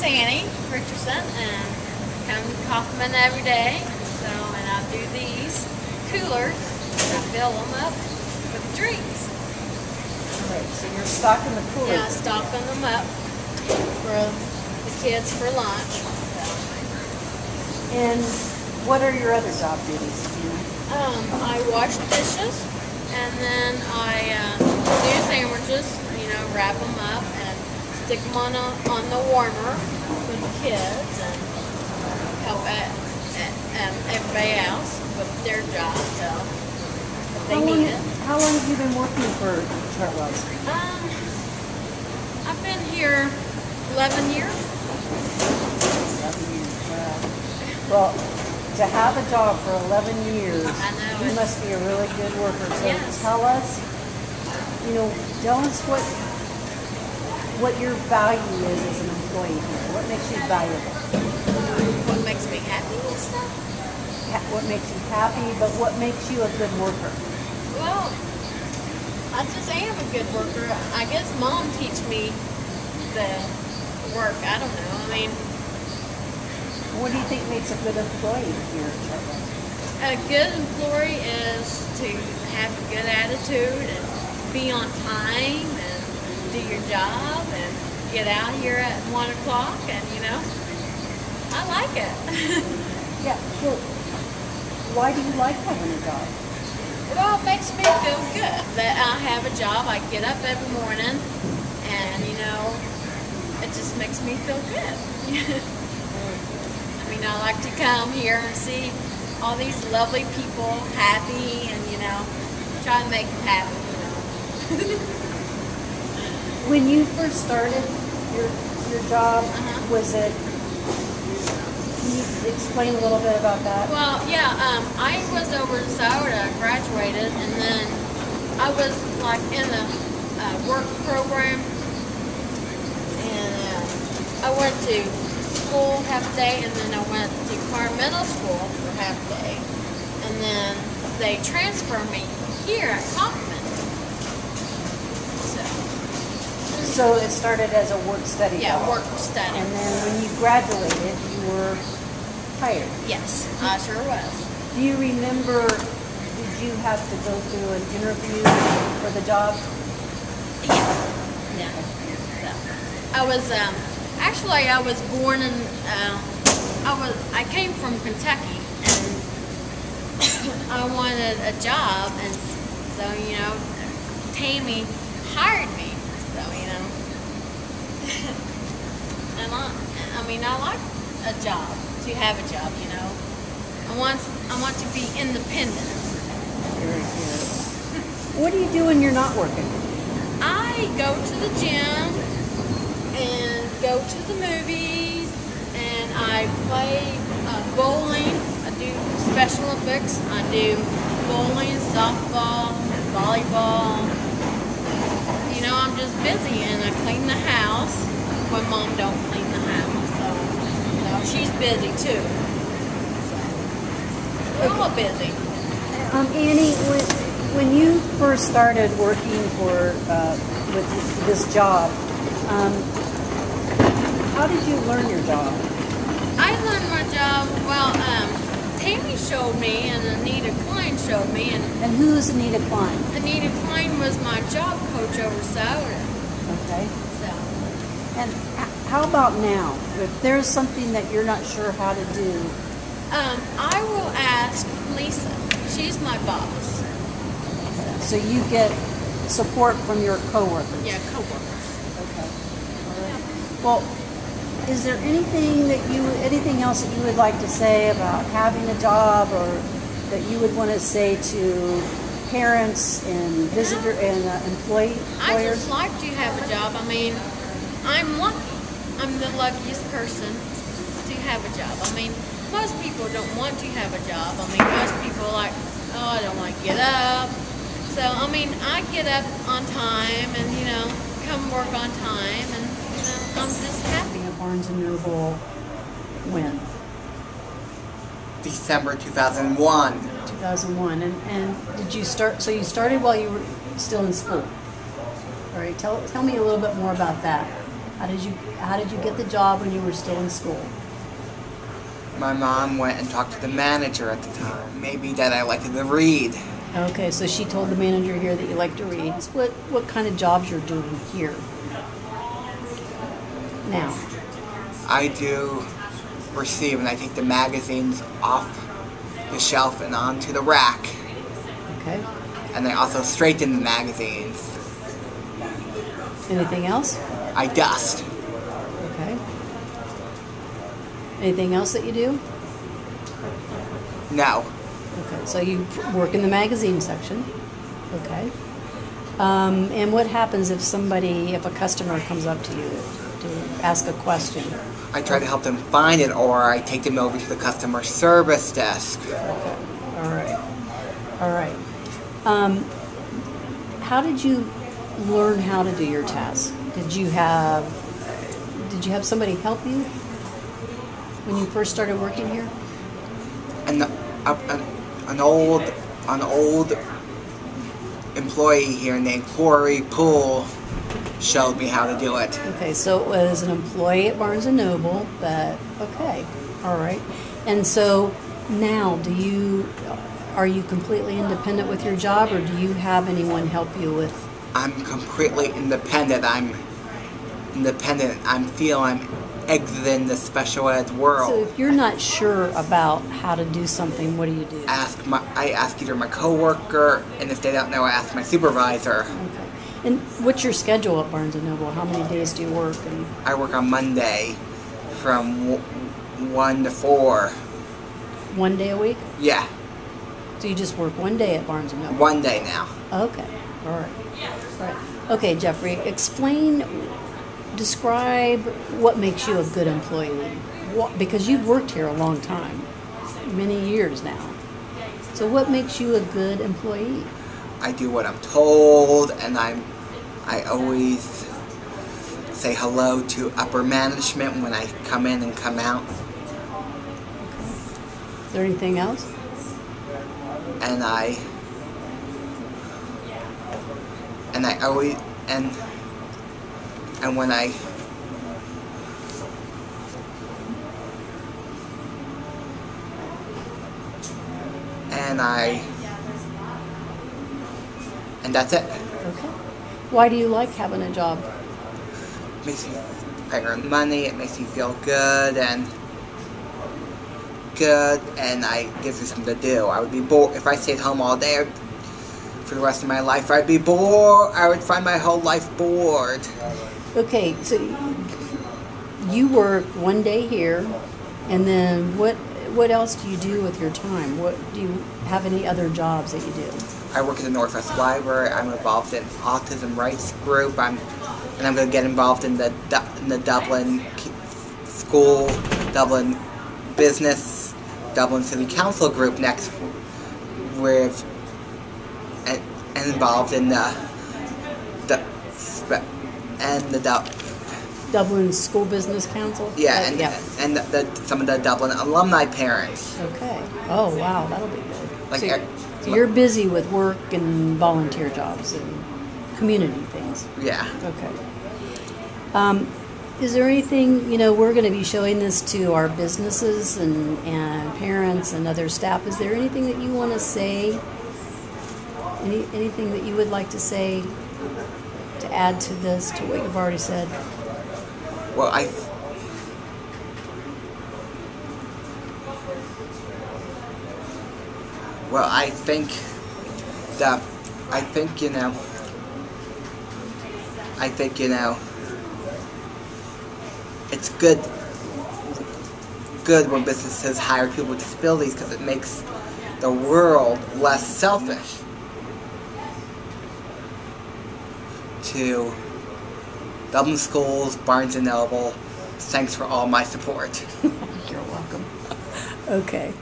Annie Richardson, and come to Kaufman every day. So, and I do these coolers, and I fill them up with drinks. Right, so you're stocking the coolers. Yeah, stocking them up for the kids for lunch. So. And what are your other job duties? I wash dishes, and then I do sandwiches. You know, wrap them up and stick them on the warmer for the kids, and help everybody else with their job. So if they need it. How long have you been working for Chartwell's? I've been here 11 years. 11 years. Wow. Well, to have a job for 11 years, I know, you must be a really good worker. So yes. tell us, tell us what your value is as an employee here. What makes you valuable? What makes me happy and stuff? What makes you happy, but what makes you a good worker? Well, I just am a good worker. I guess Mom teach me the work. I don't know. I mean, what do you think makes a good employee here at Chartwell? A good employee is to have a good attitude and be on time and do your job and get out here at 1 o'clock, and I like it. Yeah, well, why do you like having a job? Well, it makes me feel good that I have a job. I get up every morning, and it just makes me feel good. I mean, I like to come here and see all these lovely people happy, and try to make them happy. When you first started your job, was it? Can you explain a little bit about that? Well, yeah, I was over in Sauer. I graduated, and then I was like in a work program, and I went to school half a day, and then I went to environmental school for half a day, and then they transferred me here at Kaufman. So it started as a work-study job. Yeah, work-study. And then when you graduated, you were hired. Yes, I sure was. Do you remember, did you have to go through an interview for the job? Yeah. So, I was, actually I was born in, I came from Kentucky, and I wanted a job, and so, Tammy hired me. So, and I like a job, to have a job, I want to be independent. Very good. What do you do when you're not working? I go to the gym and go to the movies, and I play bowling. I do Special Olympics. I do bowling, softball, volleyball. I'm just busy, and I clean the house when Mom don't clean the house. So, she's busy too. So, we're all busy. Annie, when you first started working with this job, how did you learn your job? I learned my job, Tammy showed me, and Anita Klein showed me. And who is Anita Klein? Anita Klein was my job coach over Sauer. Okay. So. And how about now? If there's something that you're not sure how to do? I will ask Lisa. She's my boss. So you get support from your coworkers? Yeah, coworkers. Okay. All right. Well, is there anything else that you would like to say about having a job, or that you would want to say to parents and visitor and employers? I just like to have a job. I mean, I'm lucky. I'm the luckiest person to have a job. I mean, most people don't want to have a job. I mean, most people are like, oh, I don't want to get up. So, I mean, I get up on time and, come work on time, and, I'm just happy. A Barnes & Noble when? December 2001. 2001. And did you start, so you started while you were still in school? All right, tell me a little bit more about that. How did you get the job when you were still in school? My mom went and talked to the manager at the time. Maybe that I liked to read. Okay, so she told the manager here that you like to read. What kind of jobs you're doing here now? I do receive, and I take the magazines off the shelf and onto the rack. Okay. And I also straighten the magazines. Anything else? I dust. Okay. Anything else that you do? No. Okay, so you work in the magazine section. Okay. And what happens if a customer comes up to you to ask a question? I try to help them find it, or I take them over to the customer service desk. Okay. All right. All right. How did you learn how to do your tasks? Did you have somebody help you when you first started working here? And an old employee here named Corey Poole showed me how to do it. Okay, so it was an employee at Barnes & Noble that, okay, all right. And so now, are you completely independent with your job, or do you have anyone help you with? I'm completely independent. I'm feel I'm exiting the special ed world. So if you're not sure about how to do something, what do you do? I ask either my coworker, and if they don't know, I ask my supervisor. Okay. And what's your schedule at Barnes & Noble? How many days do you work? I work on Monday from 1 to 4. 1 day a week? Yeah. So you just work 1 day at Barnes & Noble? 1 day now. Okay. All right. All right. Okay, Jeffrey, describe what makes you a good employee. Because you've worked here a long time, many years now. So what makes you a good employee? I do what I'm told, and I always say hello to upper management when I come in and come out. Is there anything else? And I always and when I and that's it. Okay. Why do you like having a job? I earn money. It makes me feel good, and I gives me something to do. I would be bored if I stayed home all day for the rest of my life. I'd be bored. I would find my whole life bored. Okay, so you work 1 day here, and then what else do you do with your time? What do you have any other jobs that you do? I work at the Northwest Library. I'm involved in autism rights group. I'm going to get involved in the Dublin school, Dublin business, Dublin City Council group next, and involved in the Dublin School Business Council? Yeah, and some of the Dublin alumni parents. Okay. Oh, wow, that'll be good. Like, so you're busy with work and volunteer jobs and community things. Yeah. Okay. Is there anything, we're going to be showing this to our businesses and parents and other staff. Is there anything that you want to say? Anything that you would like to say to add to this, to what you've already said? Well, I think it's good when businesses hire people with disabilities, because it makes the world less selfish. To Dublin Schools, Barnes & Noble, thanks for all my support. You're welcome. Okay.